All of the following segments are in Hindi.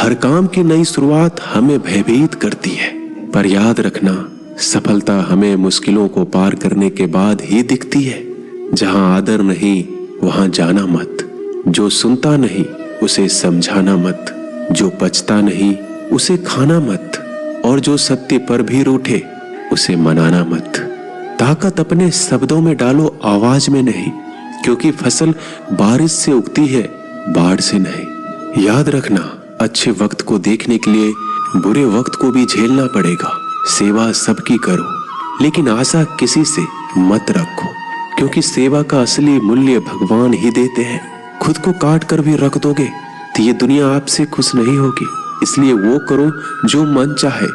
हर काम की नई शुरुआत हमें भयभीत करती है, पर याद रखना सफलता हमें मुश्किलों को पार करने के बाद ही दिखती है। जहां आदर नहीं वहां जाना मत, जो सुनता नहीं उसे समझाना मत, जो पचता नहीं उसे खाना मत, और जो सत्य पर भी रूठे उसे मनाना मत। ताकत अपने शब्दों में डालो, आवाज में नहीं, क्योंकि फसल बारिश से उगती है, बाढ़ से नहीं। याद रखना अच्छे वक्त को देखने के लिए बुरे वक्त को भी झेलना पड़ेगा। सेवा सबकी करो, लेकिन आशा किसी से मत रखो, क्योंकि सेवा का असली मूल्य भगवान ही देते हैं। खुद को काट कर भी रख दोगे तो ये दुनिया आपसे खुश नहीं होगी। इसलिए वो करो जो मन चाहे,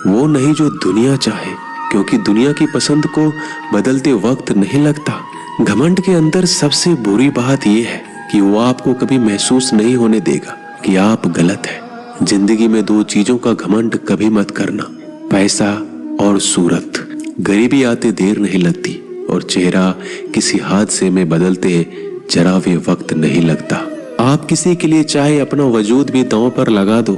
वो नहीं जो दुनिया चाहे, क्योंकि दुनिया की पसंद को बदलते वक्त नहीं लगता। घमंड के अंदर सबसे बुरी बात यह है कि वो आपको कभी महसूस नहीं होने देगा कि आप गलत हैं। जिंदगी में दो चीजों का घमंड कभी मत करना, पैसा और सूरत। गरीबी आते देर नहीं लगती और चेहरा किसी हादसे में बदलते जरा भी वक्त नहीं लगता। आप किसी के लिए चाहे अपना वजूद भी दांव पर लगा दो,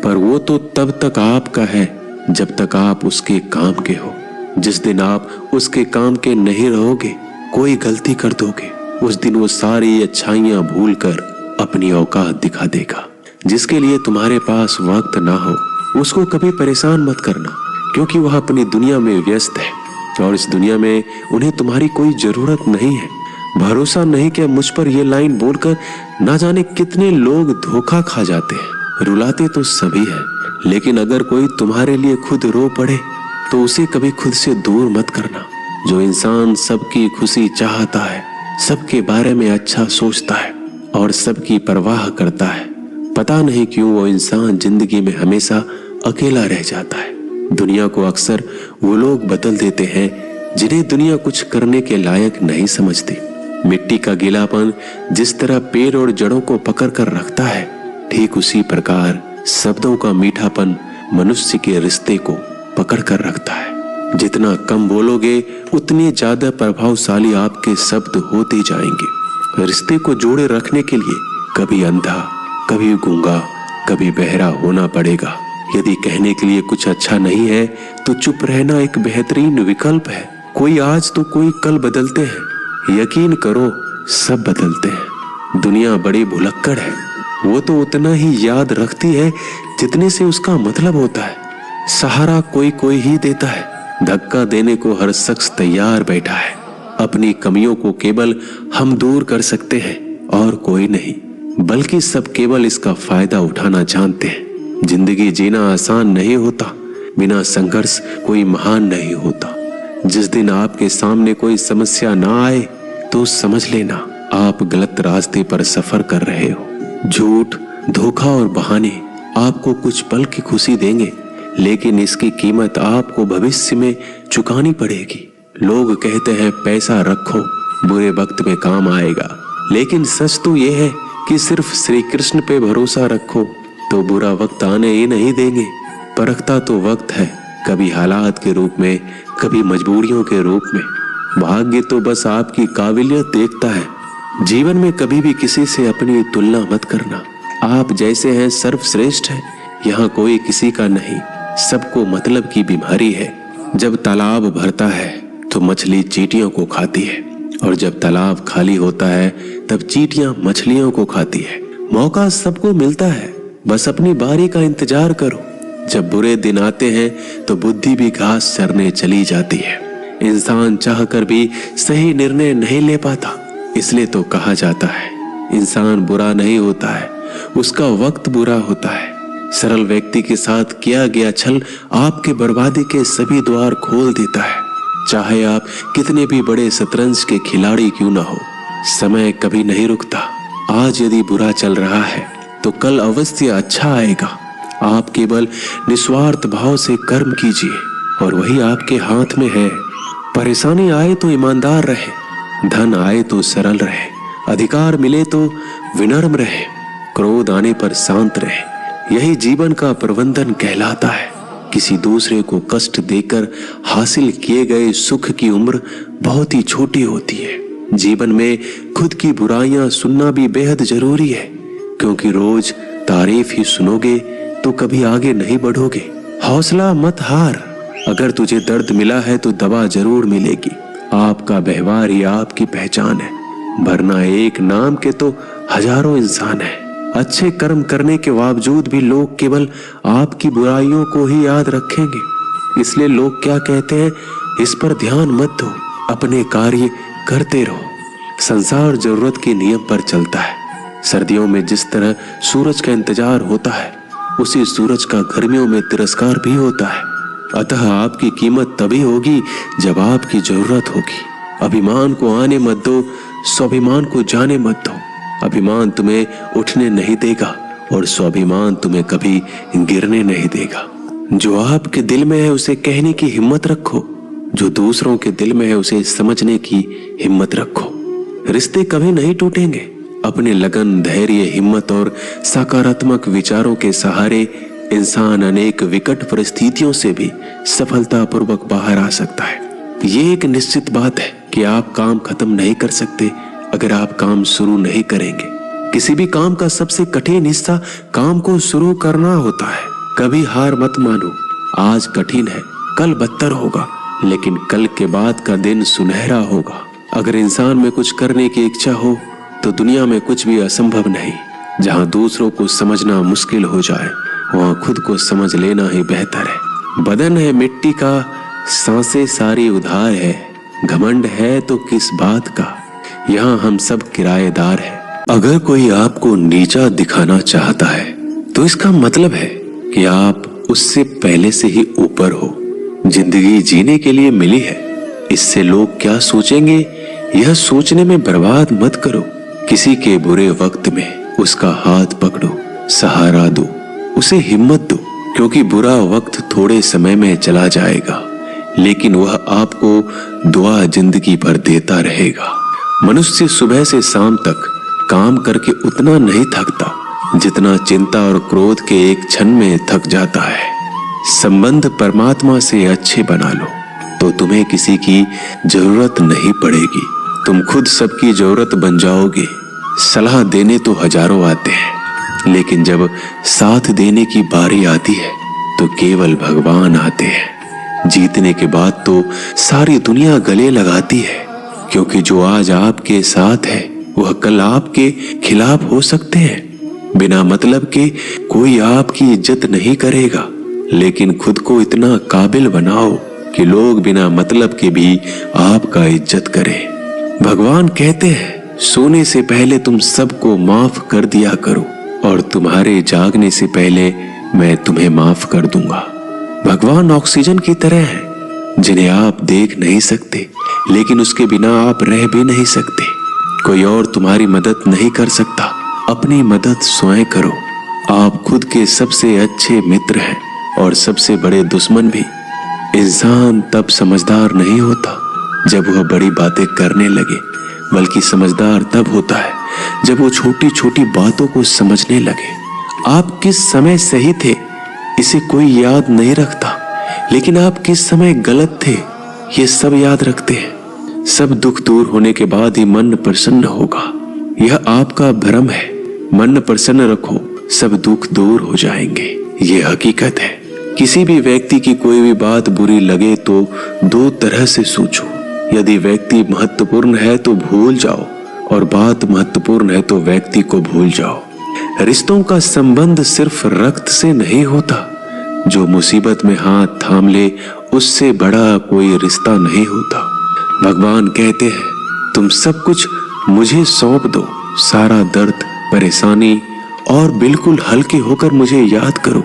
पर वो तो तब तक आपका है जब तक आप उसके काम के हो। जिस दिन आप उसके काम के नहीं रहोगे, कोई गलती कर दोगे, उस दिन वो सारी अच्छाइयां भूलकर अपनी औकात दिखा देगा। जिसके लिए तुम्हारे पास वक्त ना हो उसको कभी परेशान मत करना, क्योंकि वह अपनी दुनिया में व्यस्त है और इस दुनिया में उन्हें तुम्हारी कोई जरूरत नहीं है। भरोसा नहीं कि मुझ पर यह लाइन बोलकर ना जाने कितने लोग धोखा खा जाते हैं। रुलाते तो सभी है, लेकिन अगर कोई तुम्हारे लिए खुद रो पड़े तो उसे कभी खुद से दूर मत करना। जो इंसान सबकी खुशी चाहता है, सबके बारे में अच्छा सोचता है और सबकी परवाह करता है, पता नहीं क्यों वो इंसान जिंदगी में हमेशा अकेला रह जाता है। दुनिया को अक्सर वो लोग बदल देते हैं जिन्हें दुनिया कुछ करने के लायक नहीं समझती। मिट्टी का गीलापन जिस तरह पेड़ और जड़ों को पकड़ कर रखता है, ठीक उसी प्रकार शब्दों का मीठापन मनुष्य के रिश्ते को पकड़ कर रखता है। जितना कम बोलोगे उतने ज्यादा प्रभावशाली आपके शब्द होते जाएंगे। रिश्ते को जोड़े रखने के लिए कभी अंधा, कभी गूंगा, कभी बहरा होना पड़ेगा। यदि कहने के लिए कुछ अच्छा नहीं है तो चुप रहना एक बेहतरीन विकल्प है। कोई आज तो कोई कल बदलते हैं, यकीन करो सब बदलते हैं। दुनिया बड़ी भुलक्कड़ है, वो तो उतना ही याद रखती है जितने से उसका मतलब होता है। सहारा कोई कोई ही देता है, धक्का देने को हर शख्स तैयार बैठा है। अपनी कमियों को केवल हम दूर कर सकते हैं और कोई नहीं, बल्कि सब केवल इसका फायदा उठाना जानते हैं। जिंदगी जीना आसान नहीं होता, बिना संघर्ष कोई महान नहीं होता। जिस दिन आपके सामने कोई समस्या ना आए तो समझ लेना आप गलत रास्ते पर सफर कर रहे हो। झूठ, धोखा और बहाने आपको कुछ पल की खुशी देंगे, लेकिन इसकी कीमत आपको भविष्य में चुकानी पड़ेगी। लोग कहते हैं पैसा रखो, बुरे वक्त में काम आएगा, लेकिन सच तो यह है कि सिर्फ श्री कृष्ण पे भरोसा रखो तो बुरा वक्त आने ही नहीं देंगे। परखता तो वक्त है, कभी हालात के रूप में, कभी मजबूरियों के रूप में। भाग्य तो बस आपकी काबिलियत देखता है। जीवन में कभी भी किसी से अपनी तुलना मत करना। आप जैसे हैं सर्वश्रेष्ठ हैं, यहाँ कोई किसी का नहीं। सबको मतलब की बीमारी है। जब तालाब भरता है तो मछली चींटियों को खाती है, और जब तालाब खाली होता है तब चींटियां मछलियों को खाती है। मौका सबको मिलता है, बस अपनी बारी का इंतजार करो। जब बुरे दिन आते हैं तो बुद्धि भी घास चरने चली जाती है। इंसान चाहकर भी सही निर्णय नहीं ले पाता, इसलिए तो कहा जाता है इंसान बुरा नहीं होता है, उसका वक्त बुरा होता है। सरल व्यक्ति के साथ किया गया छल आपके बर्बादी के सभी द्वार खोल देता है। चाहे आप कितने भी बड़े शतरंज के खिलाड़ी क्यों ना हो, समय कभी नहीं रुकता। आज यदि बुरा चल रहा है तो कल अवश्य अच्छा आएगा। आप केवल निस्वार्थ भाव से कर्म कीजिए और वही आपके हाथ में है। परेशानी आए तो ईमानदार रहे, धन आए तो सरल रहे, अधिकार मिले तो विनम्र रहे, क्रोध आने पर शांत रहे। यही जीवन का प्रबंधन कहलाता है। किसी दूसरे को कष्ट देकर हासिल किए गए सुख की उम्र बहुत ही छोटी होती है। जीवन में खुद की बुराइयां सुनना भी बेहद जरूरी है, क्योंकि रोज तारीफ ही सुनोगे तो कभी आगे नहीं बढ़ोगे। हौसला मत हार। अगर तुझे दर्द मिला है तो दवा जरूर मिलेगी। आपका व्यवहार ही आपकी पहचान है, वरना एक नाम के तो हजारों इंसान हैं। अच्छे कर्म करने के बावजूद भी लोग केवल आपकी बुराइयों को ही याद रखेंगे। इसलिए लोग क्या कहते हैं, इस पर ध्यान मत दो, अपने कार्य करते रहो। संसार जरूरत के नियम पर चलता है। सर्दियों में जिस तरह सूरज का इंतजार होता है, उसी सूरज का गर्मियों में तिरस्कार भी होता है। अतः आपकी कीमत तभी होगी जब आपकी जरूरत होगी। अभिमान को आने मत दो, स्वाभिमान को जाने मत दो। अभिमान तुम्हें उठने नहीं देगा और स्वाभिमान तुम्हें कभी गिरने नहीं देगा। जो आपके दिल में है उसे कहने की हिम्मत रखो, जो दूसरों के दिल में है उसे समझने की हिम्मत रखो। रिश्ते कभी नहीं टूटेंगे। अपने लगन, धैर्य, हिम्मत और सकारात्मक विचारों के सहारे इंसान अनेक विकट परिस्थितियों से भी सफलतापूर्वक बाहर आ सकता है। ये एक निश्चित बात है कि आप काम खत्म नहीं कर सकते अगर आप काम शुरू नहीं करेंगे। किसी भी काम का सबसे कठिन हिस्सा काम को शुरू करना होता है। कभी हार मत मानो। आज कठिन है, कल बदतर होगा, लेकिन कल के बाद का दिन सुनहरा होगा। अगर इंसान में कुछ करने की इच्छा हो तो दुनिया में कुछ भी असंभव नहीं। जहाँ दूसरों को समझना मुश्किल हो जाए, वहाँ खुद को समझ लेना ही बेहतर है। बदन है मिट्टी का, सांसें सारी उधार है। घमंड है तो किस बात का, यहाँ हम सब किराएदार हैं। अगर कोई आपको नीचा दिखाना चाहता है तो इसका मतलब है कि आप उससे पहले से ही ऊपर हो। जिंदगी जीने के लिए मिली है, इससे लोग क्या सोचेंगे यह सोचने में बर्बाद मत करो। किसी के बुरे वक्त में उसका हाथ पकड़ो, सहारा दो, उसे हिम्मत दो, क्योंकि बुरा वक्त थोड़े समय में चला जाएगा, लेकिन वह आपको दुआ जिंदगी भर देता रहेगा। मनुष्य सुबह से शाम तक काम करके उतना नहीं थकता जितना चिंता और क्रोध के एक क्षण में थक जाता है। संबंध परमात्मा से अच्छे बना लो तो तुम्हें किसी की जरूरत नहीं पड़ेगी। तुम खुद सबकी जरूरत बन जाओगे। सलाह देने तो हजारों आते हैं, लेकिन जब साथ देने की बारी आती है तो केवल भगवान आते हैं। जीतने के बाद तो सारी दुनिया गले लगाती है, क्योंकि जो आज आपके साथ है वह कल आपके खिलाफ हो सकते हैं। बिना मतलब के कोई आपकी इज्जत नहीं करेगा, लेकिन खुद को इतना काबिल बनाओ कि लोग बिना मतलब के भी आपका इज्जत करें। भगवान कहते हैं, सोने से पहले तुम सबको माफ कर दिया करो और तुम्हारे जागने से पहले मैं तुम्हें माफ कर दूंगा। भगवान ऑक्सीजन की तरह है, जिन्हें आप देख नहीं सकते, लेकिन उसके बिना आप रह भी नहीं सकते। कोई और तुम्हारी मदद नहीं कर सकता, अपनी मदद स्वयं करो। आप खुद के सबसे अच्छे मित्र हैं और सबसे बड़े दुश्मन भी। इंसान तब समझदार नहीं होता जब वह बड़ी बातें करने लगे, बल्कि समझदार तब होता है जब वो छोटी छोटी बातों को समझने लगे। आप किस समय सही थे इसे कोई याद नहीं रखता, लेकिन आप किस समय गलत थे ये सब याद रखते हैं। सब दुख दूर होने के बाद ही मन प्रसन्न होगा। यह आपका भ्रम है। मन प्रसन्न रखो, सब दुख दूर हो जाएंगे। ये हकीकत है। किसी भी व्यक्ति की कोई भी बात बुरी लगे तो दो तरह से सोचो। यदि व्यक्ति महत्वपूर्ण है तो भूल जाओ, और बात महत्वपूर्ण है तो व्यक्ति को भूल जाओ। रिश्तों का संबंध सिर्फ रक्त से नहीं होता। जो मुसीबत में हाथ थाम ले उससे बड़ा कोई रिश्ता नहीं होता। भगवान कहते हैं, तुम सब कुछ मुझे सौंप दो, सारा दर्द, परेशानी, और बिल्कुल हल्के होकर मुझे याद करो।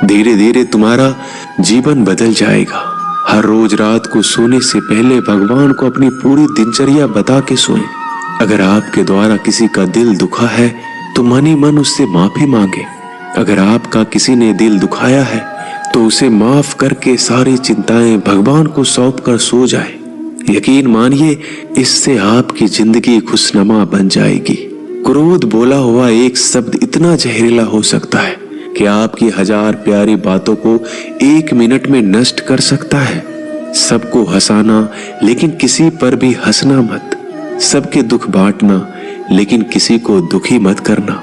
धीरे धीरे तुम्हारा जीवन बदल जाएगा। हर रोज रात को सोने से पहले भगवान को अपनी पूरी दिनचर्या बता के सोएं। अगर आपके द्वारा किसी का दिल दुखा है तो मन ही मन उससे माफी मांगे। अगर आपका किसी ने दिल दुखाया है तो उसे माफ करके सारी चिंताएं भगवान को सौंप कर सो जाए। यकीन मानिए, इससे आपकी जिंदगी खुशनुमा बन जाएगी। क्रोध बोला हुआ एक शब्द इतना जहरीला हो सकता है कि आपकी हजार प्यारी बातों को 1 मिनट में नष्ट कर सकता है। सबको हंसाना, लेकिन किसी पर भी हंसना मत। सबके दुख बांटना, लेकिन किसी को दुखी मत करना।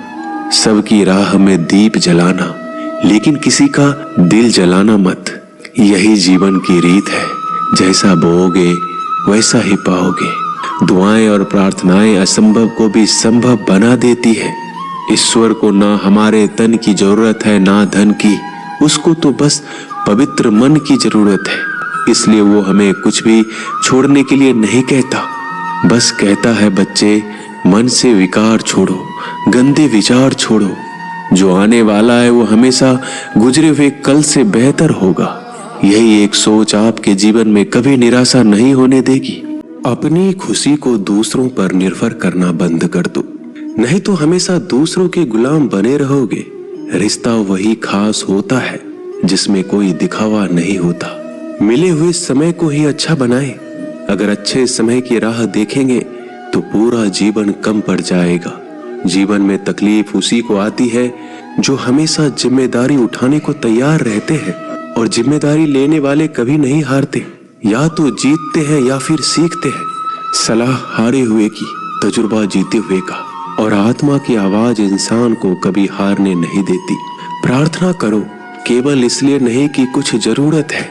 सबकी राह में दीप जलाना, लेकिन किसी का दिल जलाना मत। यही जीवन की रीत है, जैसा बोओगे वैसा ही पाओगे। दुआएं और प्रार्थनाएं असंभव को भी संभव बना देती है। ईश्वर को ना हमारे तन की जरूरत है ना धन की, उसको तो बस पवित्र मन की जरूरत है। इसलिए वो हमें कुछ भी छोड़ने के लिए नहीं कहता, बस कहता है बच्चे मन से विकार छोड़ो, गंदे विचार छोड़ो। जो आने वाला है वो हमेशा गुजरे हुए कल से बेहतर होगा। यही एक सोच आपके जीवन में कभी निराशा नहीं होने देगी। अपनी खुशी को दूसरों पर निर्भर करना बंद कर दो, नहीं तो हमेशा दूसरों के गुलाम बने रहोगे। रिश्ता वही खास होता है जिसमें कोई दिखावा नहीं होता। मिले हुए समय को ही अच्छा बनाएं। अगर अच्छे समय की राह देखेंगे तो पूरा जीवन कम पड़ जाएगा। जीवन में तकलीफ उसी को आती है जो हमेशा जिम्मेदारी उठाने को तैयार रहते हैं, और जिम्मेदारी लेने वाले कभी नहीं हारते। या तो जीतते हैं या फिर सीखते हैं। सलाह हारे हुए की, तजुर्बा जीते हुए का, और आत्मा की आवाज इंसान को कभी हारने नहीं देती। प्रार्थना करो, केवल इसलिए नहीं कि कुछ जरूरत है,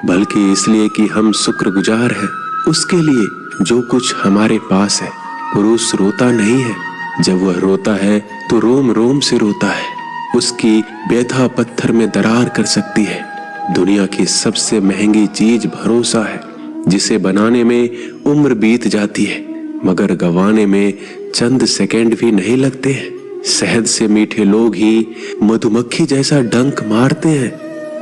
बल्कि इसलिए कि हम शुक्रगुजार हैं उसके लिए जो कुछ हमारे पास है। पुरुष रोता नहीं है, जब वह रोता है तो रोम रोम से रोता है। उसकी व्यथा पत्थर में दरार कर सकती है। दुनिया की सबसे महंगी चीज भरोसा है, जिसे बनाने में उम्र बीत जाती है मगर गंवाने में चंद सेकंड भी नहीं लगते हैं। शहद से मीठे लोग ही मधुमक्खी जैसा डंक मारते हैं।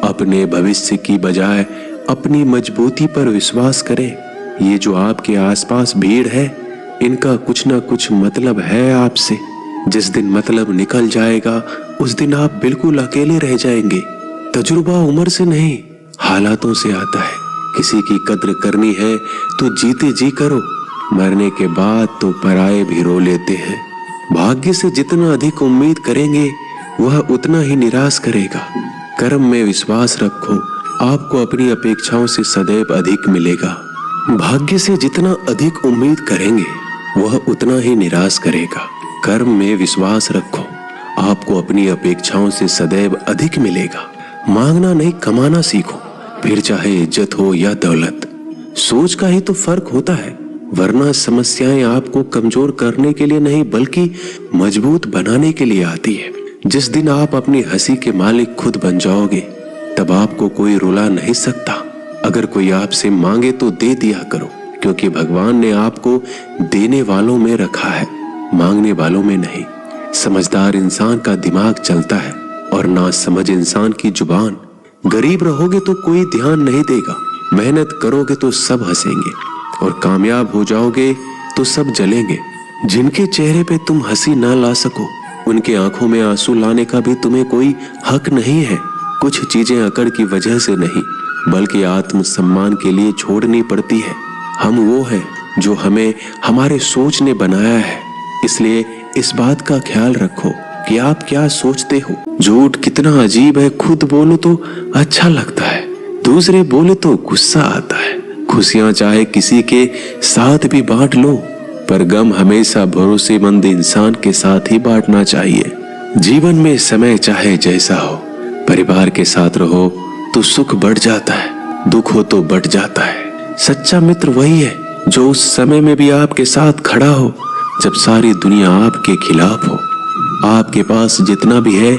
अपने भविष्य की बजाय अपनी मजबूती पर विश्वास करें। ये जो आपके आसपास भीड़ है, इनका कुछ ना कुछ मतलब है आपसे। जिस दिन मतलब निकल जाएगा उस दिन आप बिल्कुल अकेले रह जाएंगे। तजुर्बा उम्र से नहीं, हालातों से आता है। किसी की कद्र करनी है तो जीते जी करो, मरने के बाद तो पराये भी रो लेते हैं। भाग्य से जितना अधिक उम्मीद करेंगे वह उतना ही निराश करेगा। कर्म में विश्वास रखो, आपको अपनी अपेक्षाओं से सदैव अधिक मिलेगा। भाग्य से जितना अधिक उम्मीद करेंगे वह उतना ही निराश करेगा। कर्म में विश्वास रखो, आपको अपनी अपेक्षाओं से सदैव अधिक मिलेगा। मांगना नहीं, कमाना सीखो, फिर चाहे इज्जत हो या दौलत। सोच का ही तो फर्क होता है, वरना समस्याएं आपको कमजोर करने के लिए नहीं बल्कि मजबूत बनाने के लिए आती है। जिस दिन आप अपनी हंसी के मालिक खुद बन जाओगे तब आपको कोई रुला नहीं सकता। अगर कोई आपसे मांगे तो दे दिया करो, क्योंकि भगवान ने आपको देने वालों में रखा है, मांगने वालों में नहीं। समझदार इंसान का दिमाग चलता है और नासमझ इंसान की जुबान। गरीब रहोगे तो कोई ध्यान नहीं देगा, मेहनत करोगे तो सब हंसेंगे, और कामयाब हो जाओगे तो सब जलेंगे। जिनके चेहरे पे तुम हंसी ना ला सको उनके आंखों में आंसू लाने का भी तुम्हें कोई हक नहीं है। कुछ चीजें अकड़ की वजह से नहीं बल्कि आत्मसम्मान के लिए छोड़नी पड़ती है। हम वो हैं जो हमें हमारे सोच ने बनाया है, इसलिए इस बात का ख्याल रखो कि आप क्या सोचते हो। झूठ कितना अजीब है, खुद बोलो तो अच्छा लगता है, दूसरे बोले तो गुस्सा आता है। खुशियां चाहे किसी के साथ भी बांट लो, पर गम हमेशा भरोसेमंद इंसान के साथ ही बांटना चाहिए। जीवन में समय चाहे जैसा हो, परिवार के साथ रहो तो सुख बढ़ जाता है, दुख हो तो बढ़ जाता है। सच्चा मित्र वही है जो उस समय में भी आपके साथ खड़ा हो जब सारी दुनिया आपके खिलाफ हो। आपके पास जितना भी है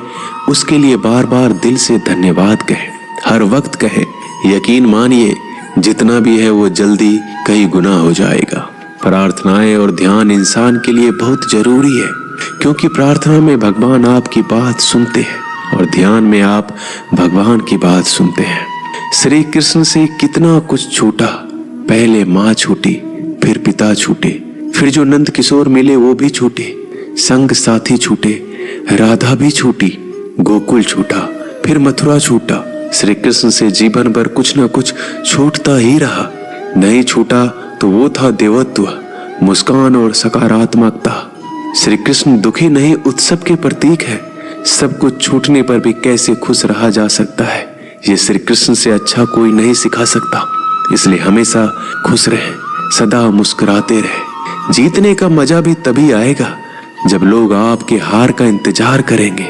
उसके लिए बार बार दिल से धन्यवाद कहे, हर वक्त कहे। यकीन मानिए जितना भी है वो जल्दी कई गुना हो जाएगा। प्रार्थनाएं और ध्यान इंसान के लिए बहुत जरूरी है, क्योंकि प्रार्थना में भगवान आपकी बात सुनते हैं और ध्यान में आप भगवान की बात सुनते हैं। श्री कृष्ण से कितना कुछ छूटा, पहले माँ छूटी, फिर पिता छूटे, फिर जो नंद किशोर मिले वो भी छूटे, संग साथी छूटे, राधा भी छूटी, गोकुल छूटा, फिर मथुरा छूटा। श्री कृष्ण से जीवन भर कुछ न कुछ छूटता ही रहा। नहीं छूटा तो वो था देवत्व, मुस्कान और सकारात्मकता। श्री कृष्ण दुखी नहीं, उत्सव के प्रतीक है। सब कुछ छूटने पर भी कैसे खुश रहा जा सकता है, ये श्री कृष्ण से अच्छा कोई नहीं सिखा सकता। इसलिए हमेशा खुश रहे, सदा मुस्कुराते रहे। जीतने का मजा भी तभी आएगा जब लोग आपके हार का इंतजार करेंगे।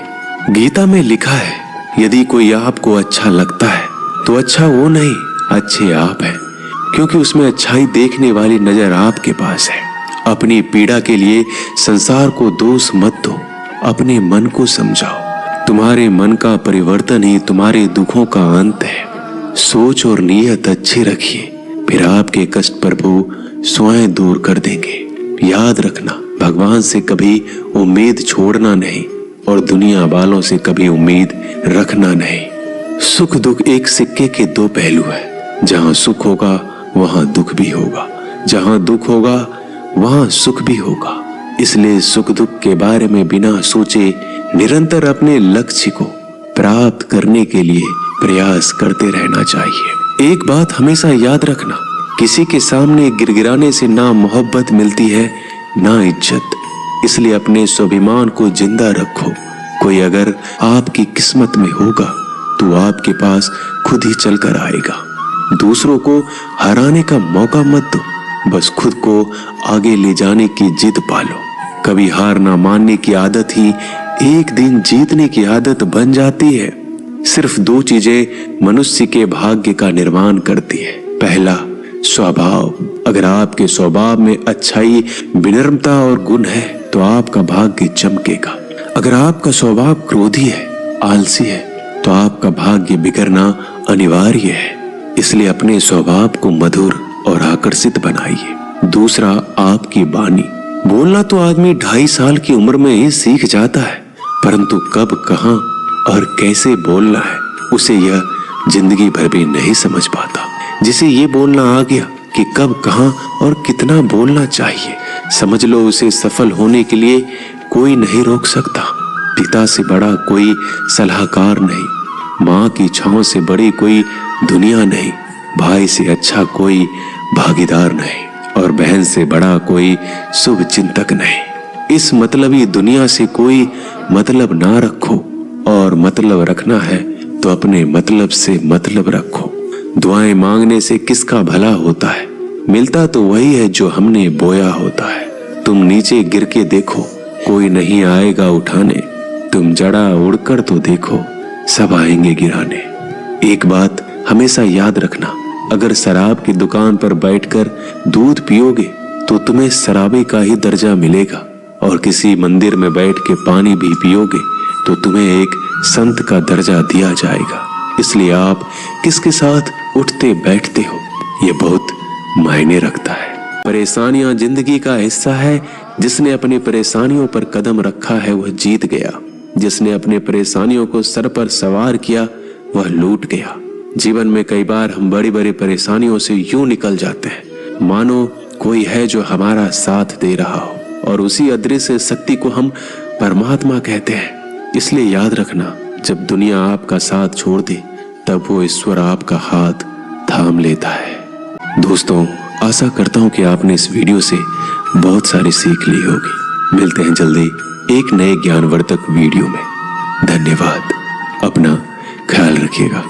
गीता में लिखा है, यदि कोई आपको अच्छा लगता है तो अच्छा वो नहीं, अच्छे आप हैं, क्योंकि उसमें अच्छाई देखने वाली नजर आपके पास है। अपनी पीड़ा के लिए संसार को दोष मत दो, अपने मन को समझाओ। तुम्हारे मन का परिवर्तन ही तुम्हारे दुखों का अंत है। सोच और नीयत अच्छी रखिए, फिर आपके कष्ट प्रभु स्वयं दूर कर देंगे। याद रखना, भगवान से कभी उम्मीद छोड़ना नहीं और दुनिया वालों से कभी उम्मीद रखना नहीं। सुख दुख एक सिक्के के दो पहलू है। जहां सुख होगा वहां दुख भी होगा, जहां दुख होगा वहां सुख भी होगा। इसलिए सुख दुख के बारे में बिना सोचे निरंतर अपने लक्ष्य को प्राप्त करने के लिए प्रयास करते रहना चाहिए। एक बात हमेशा याद रखना, किसी के सामने गिड़गिड़ाने से ना मोहब्बत मिलती है ना इज्जत। इसलिए अपने स्वाभिमान को जिंदा रखो। कोई अगर आपकी किस्मत में होगा तो आपके पास खुद ही चलकर आएगा। दूसरों को हराने का मौका मत दो, बस खुद को आगे ले जाने की जिद पालो। कभी हार ना मानने की आदत ही एक दिन जीतने की आदत बन जाती है। सिर्फ दो चीजें मनुष्य के भाग्य का निर्माण करती है। पहला, स्वभाव। अगर आपके स्वभाव में अच्छाई, विनम्रता और गुण है तो आपका भाग्य चमकेगा। अगर आपका स्वभाव क्रोधी है, आलसी है, तो आपका भाग्य बिगड़ना अनिवार्य है। इसलिए अपने स्वभाव को मधुर और आकर्षित बनाइए। दूसरा, आपकी वाणी। बोलना तो आदमी 2.5 साल की उम्र में ही सीख जाता है, परंतु कब, कहां और कैसे बोलना है उसे यह जिंदगी भर भी नहीं समझ पाता। जिसे ये बोलना आ गया कि कब, कहां और कितना बोलना चाहिए, समझ लो उसे सफल होने के लिए कोई नहीं रोक सकता। पिता से बड़ा कोई सलाहकार नहीं, माँ की छांव से बड़ी कोई दुनिया नहीं, भाई से अच्छा कोई भागीदार नहीं और बहन से बड़ा कोई शुभ चिंतक नहीं। इस मतलबी दुनिया से कोई मतलब ना रखो, और मतलब रखना है तो अपने मतलब से मतलब रखो। दुआएं मांगने से किसका भला होता है? मिलता तो वही है जो हमने बोया होता है। तुम नीचे गिर के देखो, कोई नहीं आएगा उठाने। तुम जड़ा उड़कर तो देखो, सब आएंगे गिराने। एक बात हमेशा याद रखना, अगर शराब की दुकान पर बैठकर दूध पियोगे तो तुम्हें शराबी का ही दर्जा मिलेगा, और किसी मंदिर में बैठ के पानी भी पियोगे तो तुम्हें एक संत का दर्जा दिया जाएगा। इसलिए आप किसके साथ उठते बैठते हो ये बहुत मायने रखता है। परेशानियां जिंदगी का हिस्सा है। जिसने अपनी परेशानियों पर कदम रखा है वह जीत गया। जिसने अपने परेशानियों को सर पर सवार किया वह लूट गया। जीवन में कई बार हम बड़ी बड़ी परेशानियों से यूं निकल जाते हैं मानो कोई है जो हमारा साथ दे रहा हो, और उसी अदृश्य शक्ति को हम परमात्मा कहते हैं। इसलिए याद रखना, जब दुनिया आपका साथ छोड़ दे तब वो ईश्वर आपका हाथ थाम लेता है। दोस्तों, आशा करता हूं कि आपने इस वीडियो से बहुत सारी सीख ली होगी। मिलते हैं जल्दी एक नए ज्ञानवर्धक वीडियो में। धन्यवाद। अपना ख्याल रखिएगा।